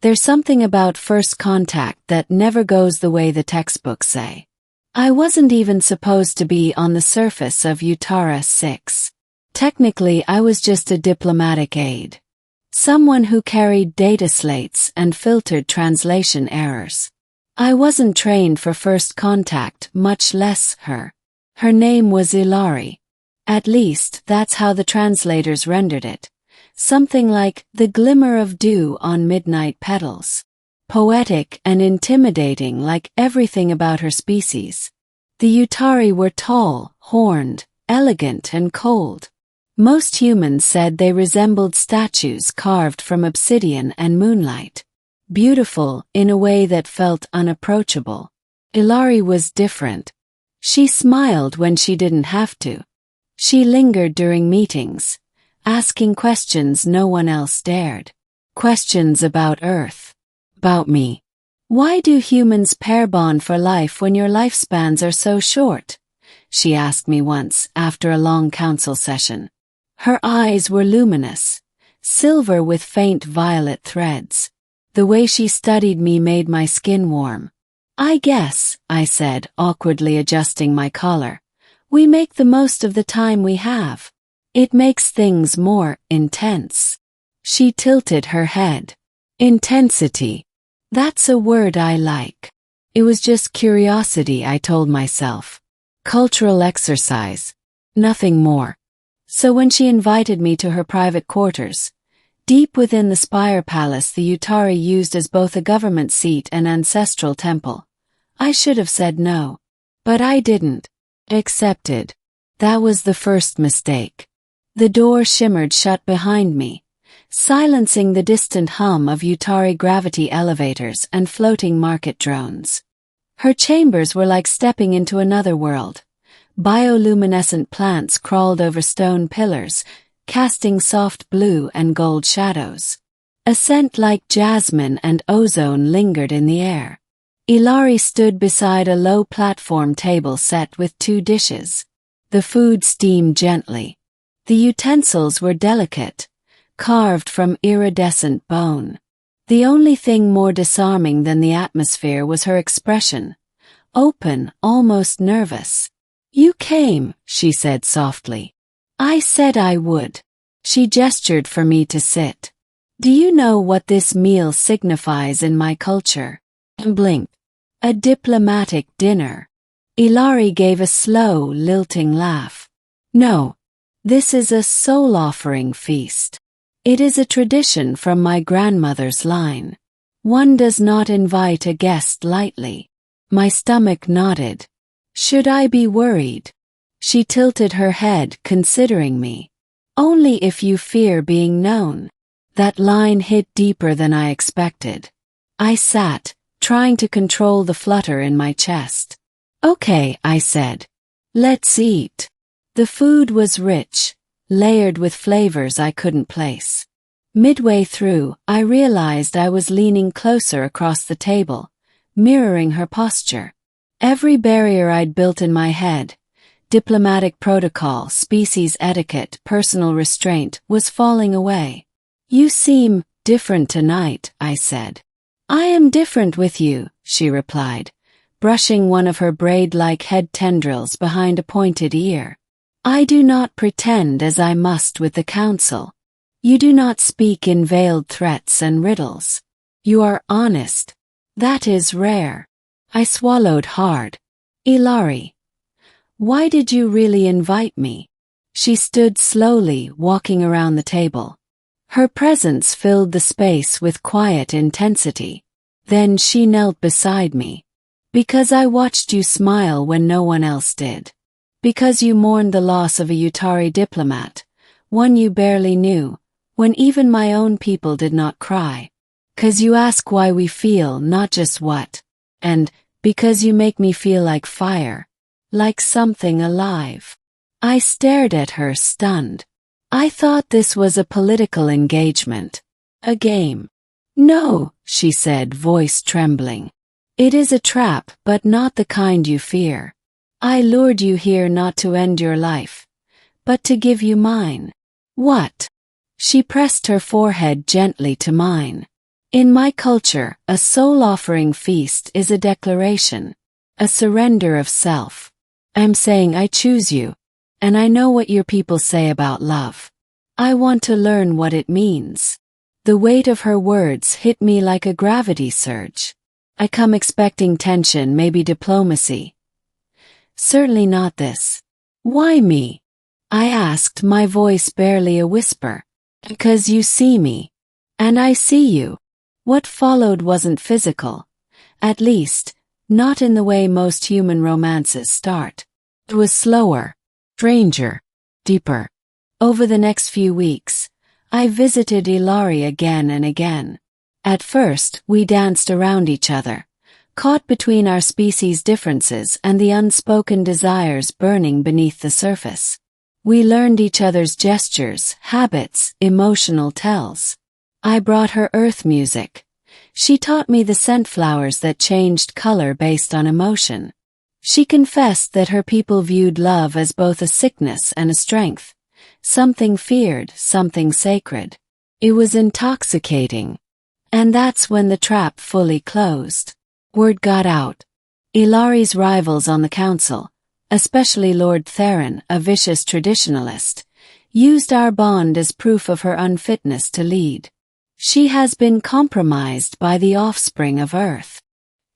There's something about first contact that never goes the way the textbooks say. I wasn't even supposed to be on the surface of Utara 6. Technically, I was just a diplomatic aide. Someone who carried data slates and filtered translation errors. I wasn't trained for first contact, much less her. Her name was Ilari. At least, that's how the translators rendered it. Something like the glimmer of dew on midnight petals. Poetic and intimidating like everything about her species. The Utari were tall, horned, elegant and cold. Most humans said they resembled statues carved from obsidian and moonlight. Beautiful in a way that felt unapproachable. Ilari was different. She smiled when she didn't have to. She lingered during meetings, asking questions no one else dared. Questions about Earth. About me. Why do humans pair bond for life when your lifespans are so short? She asked me once after a long council session. Her eyes were luminous, silver with faint violet threads. The way she studied me made my skin warm. I guess, I said, awkwardly adjusting my collar. We make the most of the time we have. It makes things more intense. She tilted her head. Intensity. That's a word I like. It was just curiosity, I told myself. Cultural exercise. Nothing more. So when she invited me to her private quarters, deep within the Spire Palace the Utari used as both a government seat and ancestral temple, I should have said no. But I didn't. Accepted. That was the first mistake. The door shimmered shut behind me, silencing the distant hum of Utari gravity elevators and floating market drones. Her chambers were like stepping into another world. Bioluminescent plants crawled over stone pillars, casting soft blue and gold shadows. A scent like jasmine and ozone lingered in the air. Ilari stood beside a low platform table set with 2 dishes. The food steamed gently. The utensils were delicate, carved from iridescent bone. The only thing more disarming than the atmosphere was her expression. Open, almost nervous. You came, she said softly. I said I would. She gestured for me to sit. Do you know what this meal signifies in my culture? And blinked. A diplomatic dinner. Ilari gave a slow, lilting laugh. No. This is a soul-offering feast. It is a tradition from my grandmother's line. One does not invite a guest lightly. My stomach nodded. Should I be worried? She tilted her head, considering me. Only if you fear being known. That line hit deeper than I expected. I sat, trying to control the flutter in my chest. Okay, I said. Let's eat. The food was rich, layered with flavors I couldn't place. Midway through, I realized I was leaning closer across the table, mirroring her posture. Every barrier I'd built in my head, diplomatic protocol, species etiquette, personal restraint, was falling away. You seem different tonight, I said. I am different with you, she replied, brushing one of her braid-like head tendrils behind a pointed ear. I do not pretend as I must with the council. You do not speak in veiled threats and riddles. You are honest. That is rare. I swallowed hard. Ilari. Why did you really invite me? She stood slowly, walking around the table. Her presence filled the space with quiet intensity. Then she knelt beside me. Because I watched you smile when no one else did. Because you mourned the loss of a Utari diplomat, one you barely knew, when even my own people did not cry. 'Cause you ask why we feel, not just what. And because you make me feel like fire. Like something alive. I stared at her, stunned. I thought this was a political engagement. A game. No, she said, voice trembling. It is a trap, but not the kind you fear. I lured you here not to end your life, but to give you mine. What? She pressed her forehead gently to mine. In my culture, a soul-offering feast is a declaration, a surrender of self. I'm saying I choose you, and I know what your people say about love. I want to learn what it means. The weight of her words hit me like a gravity surge. I come expecting tension, maybe diplomacy. Certainly not this. Why me? I asked, my voice barely a whisper. Because you see me. And I see you. What followed wasn't physical. At least, not in the way most human romances start. It was slower, stranger, deeper. Over the next few weeks, I visited Ilari again and again. At first, we danced around each other, caught between our species' differences and the unspoken desires burning beneath the surface. We learned each other's gestures, habits, emotional tells. I brought her earth music. She taught me the scent flowers that changed color based on emotion. She confessed that her people viewed love as both a sickness and a strength. Something feared, something sacred. It was intoxicating. And that's when the trap fully closed. Word got out. Ilari's rivals on the council, especially Lord Theron, a vicious traditionalist, used our bond as proof of her unfitness to lead. She has been compromised by the offspring of Earth.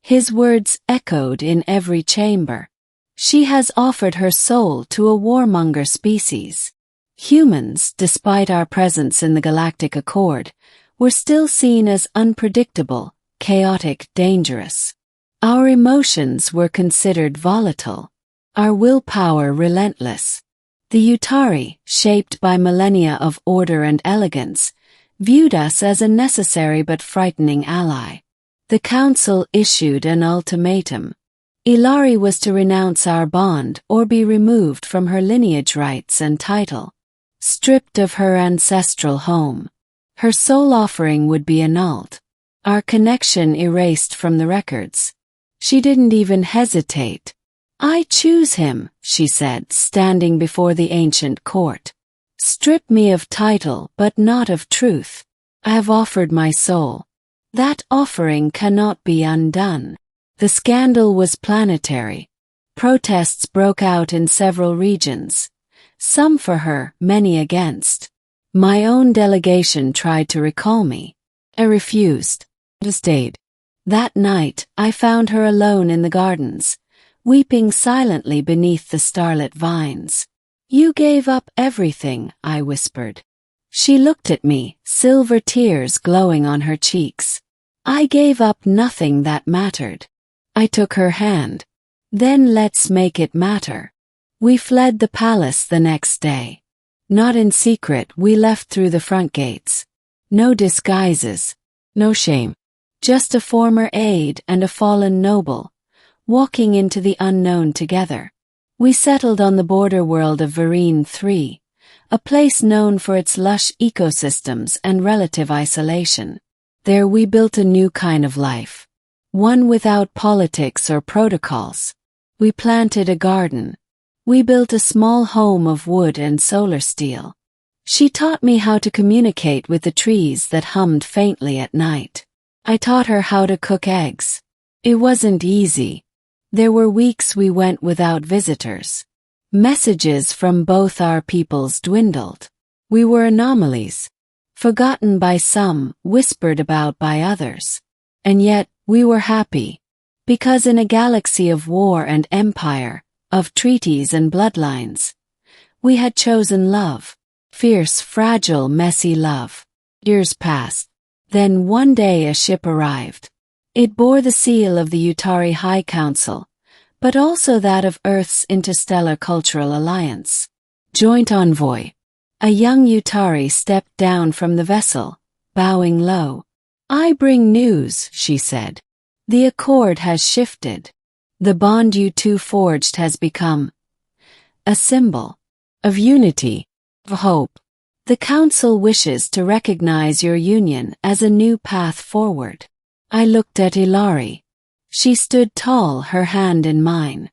His words echoed in every chamber. She has offered her soul to a warmonger species. Humans, despite our presence in the Galactic Accord, were still seen as unpredictable, chaotic, dangerous. Our emotions were considered volatile. Our willpower relentless. The Utari, shaped by millennia of order and elegance, viewed us as a necessary but frightening ally. The Council issued an ultimatum. Ilari was to renounce our bond or be removed from her lineage rights and title. Stripped of her ancestral home. Her soul offering would be annulled. Our connection erased from the records. She didn't even hesitate. I choose him, she said, standing before the ancient court. Strip me of title but not of truth. I have offered my soul. That offering cannot be undone. The scandal was planetary. Protests broke out in several regions. Some for her, many against. My own delegation tried to recall me. I refused. I stayed. That night, I found her alone in the gardens, weeping silently beneath the starlit vines. You gave up everything, I whispered. She looked at me, silver tears glowing on her cheeks. I gave up nothing that mattered. I took her hand. Then let's make it matter. We fled the palace the next day. Not in secret, we left through the front gates. No disguises. No shame. Just a former aide and a fallen noble, walking into the unknown together. We settled on the border world of Vereen 3, a place known for its lush ecosystems and relative isolation. There we built a new kind of life. One without politics or protocols. We planted a garden. We built a small home of wood and solar steel. She taught me how to communicate with the trees that hummed faintly at night. I taught her how to cook eggs. It wasn't easy. There were weeks we went without visitors. Messages from both our peoples dwindled. We were anomalies. Forgotten by some, whispered about by others. And yet, we were happy. Because in a galaxy of war and empire, of treaties and bloodlines, we had chosen love. Fierce, fragile, messy love. Years passed. Then one day a ship arrived. It bore the seal of the Utari High Council, but also that of Earth's Interstellar Cultural Alliance. Joint Envoy. A young Utari stepped down from the vessel, bowing low. I bring news, she said. The accord has shifted. The bond you two forged has become a symbol of unity, of hope. The Council wishes to recognize your union as a new path forward. I looked at Ilari. She stood tall, her hand in mine.